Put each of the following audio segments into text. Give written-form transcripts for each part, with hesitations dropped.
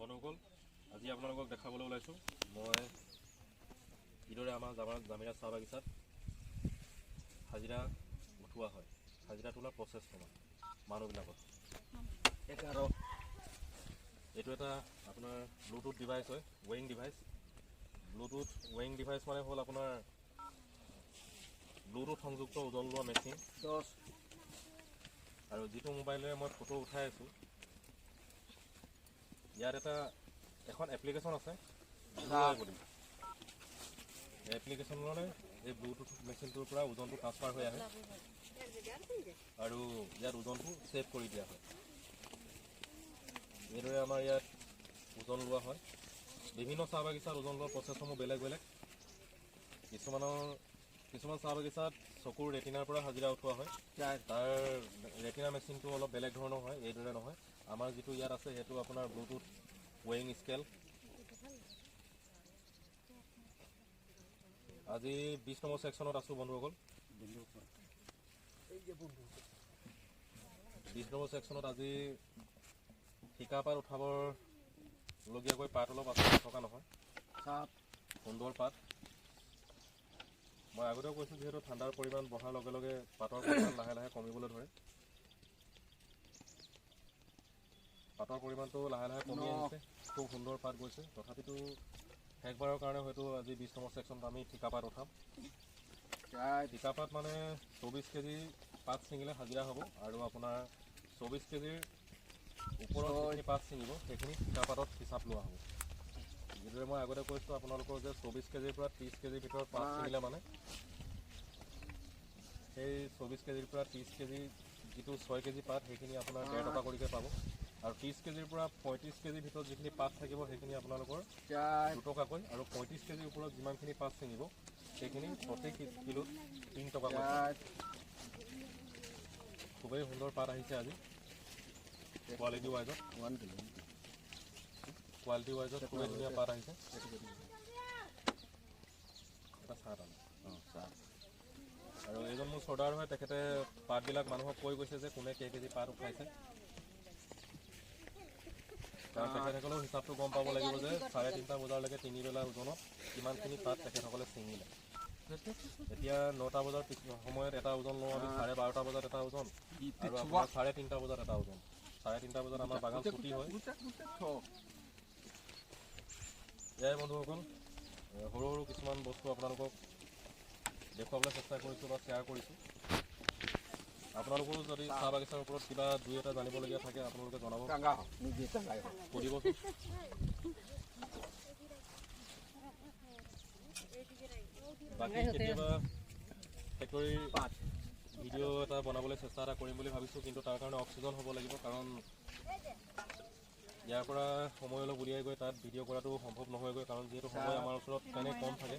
বন্ধুসকল, আজি আপোনালোকক দেখাবলৈ ওলাইছোঁ মই কিদৰে আমাৰ জামিৰা চাহ বাগিচাত হাজিৰা উঠোৱা হয়। হাজিৰা তোলাৰ প্ৰচেছটো মানুহবিলাকৰ এইটো এটা আপোনাৰ ব্লুটুথ ডিভাইচ হয়, ৱেইং ডিভাইচ। ব্লুটুথ ৱেইং ডিভাইচ মানে হ'ল আপোনাৰ ব্লুটুথ সংযুক্ত ওজন লোৱা মেচিন। আৰু যিটো মোবাইলেৰে মই ফটো উঠাই আছোঁ, ইয়াত এখন এপ্লিকেশ্যন আছে বুলি। এই এপ্লিকেশ্যনলৈ এই ব্লুটুথ মেচিনটোৰ পৰা ওজনটো ট্ৰান্সফাৰ হৈ আহে আৰু ইয়াত ওজনটো ছেভ কৰি দিয়া হয়। এইদৰে আমাৰ ইয়াত ওজন লোৱা হয়। বিভিন্ন চাহ বাগিচাত ওজন লোৱা প্ৰচেছসমূহ বেলেগ বেলেগ। কিছুমান চাহ বাগিচাত চকুৰ ৰেটিনাৰ পৰা হাজিৰা উঠোৱা হয়। তাৰ ৰেটিনা মেচিনটো অলপ বেলেগ ধৰণৰ হয়, এইদৰে নহয়। আমাৰ যিটো ইয়াত আছে সেইটো আপোনাৰ ব্লুটুথ ৱেইং স্কেল। আজি 20 নম্বৰ ছেকশ্যনত আছোঁ বন্ধুসকল। 20 নম্বৰ ছেকশ্যনত আজি ঠিকা পাত উঠাবলগীয়াকৈ পাত অলপ আছে, থকা নহয়, সুন্দৰ পাত। মই আগতেও কৈছোঁ, যিহেতু ঠাণ্ডাৰ পৰিমাণ বঢ়াৰ লগে লগে পাতৰ পৰিমাণ লাহে লাহে কমিবলৈ ধৰে। পাতৰ পৰিমাণটো লাহে লাহে কমি আহিছে, খুব সুন্দৰ পাত গৈছে। তথাপিতো শেষবাৰৰ কাৰণে হয়তো আজি 20 নম্বৰ ছেকশ্যনত আমি ঠিকা পাত উঠাম। ঠিকা পাত মানে 24 কেজি পাত ছিঙিলে হাজিৰা হ'ব, আৰু আপোনাৰ 24 কেজিৰ ওপৰত যিখিনি পাত ছিঙিব সেইখিনি ঠিকা পাতত হিচাপ লোৱা হ'ব। যিদৰে মই আগতে কৈছোঁ আপোনালোকৰ যে 24 কেজিৰ পৰা 30 কেজিৰ ভিতৰত পাত ছিঙিলে মানে সেই 24 কেজিৰ পৰা 30 কেজি যিটো 6 কেজি পাত সেইখিনি আপোনাৰ 1.5 টকা কৰিকৈ পাব। আৰু 30 কেজিৰ পৰা 35 কেজিৰ ভিতৰত যিখিনি পাত থাকিব সেইখিনি আপোনালোকৰ 2 টকাকৈ, আৰু 35 কেজিৰ ওপৰত যিমানখিনি পাত ছিঙিব সেইখিনি প্ৰতি কিলোত 3 টকাকৈ। খুবেই সুন্দৰ পাত আহিছে আজি, কোৱালিটি ৱাইজত খুবেই ধুনীয়া পাত আহিছে। এটা চাহ আৰু এইজন মোৰ চৰ্দাৰ হয়, তেখেতে পাতবিলাক মানুহক কৈ গৈছে যে কোনে কেজি পাত উঠাইছে। কাৰণ তেখেতসকলেও হিচাপটো গম পাব লাগিব যে 3:30 বজালৈকে 3 বেলা ওজনত কিমানখিনি পাত তেখেতসকলে ছিঙিলে। এতিয়া 9টা বজাৰ সময়ত এটা ওজন লওঁ আমি, 12:30 বজাত এটা ওজন, আৰু আপোনাৰ 3:30 বজাত এটা ওজন। 3:30 বজাত আমাৰ বাগান ছুটি হয়। এয়াই বন্ধুসকল, সৰু সৰু কিছুমান বস্তু আপোনালোকক দেখুৱাবলৈ চেষ্টা কৰিছোঁ বা শ্বেয়াৰ কৰিছোঁ। আপোনালোকৰো যদি চাহ বাগিচাৰ ওপৰত কিবা 2-এটা জানিবলগীয়া থাকে আপোনালোকে জনাব, সুধিবচোন। বাকী কেতিয়াবা ফেক্টৰীৰ ভিডিঅ' এটা বনাবলৈ চেষ্টা কৰিম বুলি ভাবিছোঁ, কিন্তু তাৰ কাৰণে অক্সিজেন হ'ব লাগিব। কাৰণ ইয়াৰ পৰা সময় অলপ উলিয়াই গৈ তাত ভিডিঅ' কৰাটো সম্ভৱ নহয়গৈ, কাৰণ যিহেতু সময় আমাৰ ওচৰত তেনেই কম থাকে।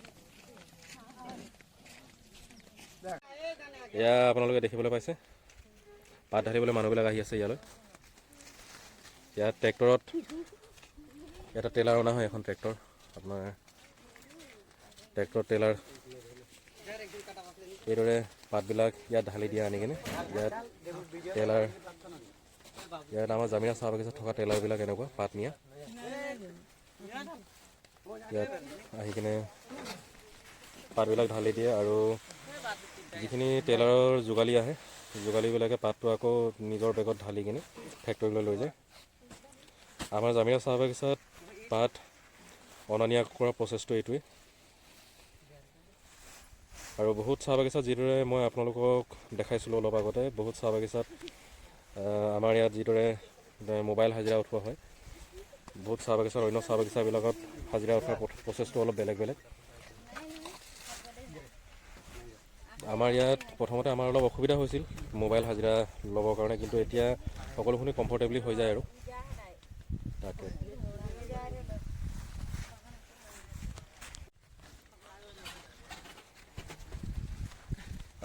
এয়া আপোনালোকে দেখিবলৈ পাইছে, পাত ঢালিবলৈ মানুহবিলাক আহি আছে ইয়ালৈ। ইয়াত ট্ৰেক্টৰত এটা ট্ৰেইলাৰ অনা হয়, এখন ট্ৰেক্টৰ আপোনাৰ ট্ৰেইলাৰ। এইদৰে পাতবিলাক ইয়াত ঢালি দিয়া আনি কিনে ইয়াত ট্ৰেইলাৰ, ইয়াত আমাৰ জামিৰা চাহ বাগিচাত থকা ট্ৰেইলাৰবিলাক এনেকুৱা পাত নিয়া। ইয়াত আহি কিনে পাতবিলাক ঢালি দিয়ে, আৰু যিখিনি ট্ৰেইলাৰৰ যোগালী আহে, যোগালীবিলাকে পাতটো আকৌ নিজৰ বেগত ঢালি কিনে ফেক্টৰীলৈ লৈ যায়। আমাৰ জামিৰা চাহ বাগিচাত পাত অনা নিয়া কৰা প্ৰচেছটো এইটোৱেই। আৰু বহুত চাহ বাগিচাত যিদৰে মই আপোনালোকক দেখাইছিলোঁ অলপ আগতে, বহুত চাহ বাগিচাত আমাৰ ইয়াত যিদৰে মোবাইল হাজিৰা উঠোৱা হয়, বহুত চাহ বাগিচাত অন্য চাহ বাগিচাবিলাকত হাজিৰা উঠোৱাৰ প্ৰচেছটো অলপ বেলেগ বেলেগ। আমাৰ ইয়াত প্ৰথমতে আমাৰ অলপ অসুবিধা হৈছিল মোবাইল হাজিৰা ল'বৰ কাৰণে, কিন্তু এতিয়া সকলোখিনি কমফৰ্টেবলি হৈ যায় আৰু তাকে।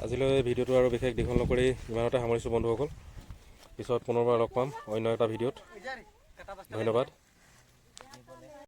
আজিলৈ ভিডিঅ'টো আৰু বিশেষ দীঘল নকৰি ইমানতে সামৰিছোঁ বন্ধুসকল। পিছত পুনৰবাৰ লগ পাম অন্য এটা ভিডিঅ'ত। ধন্যবাদ।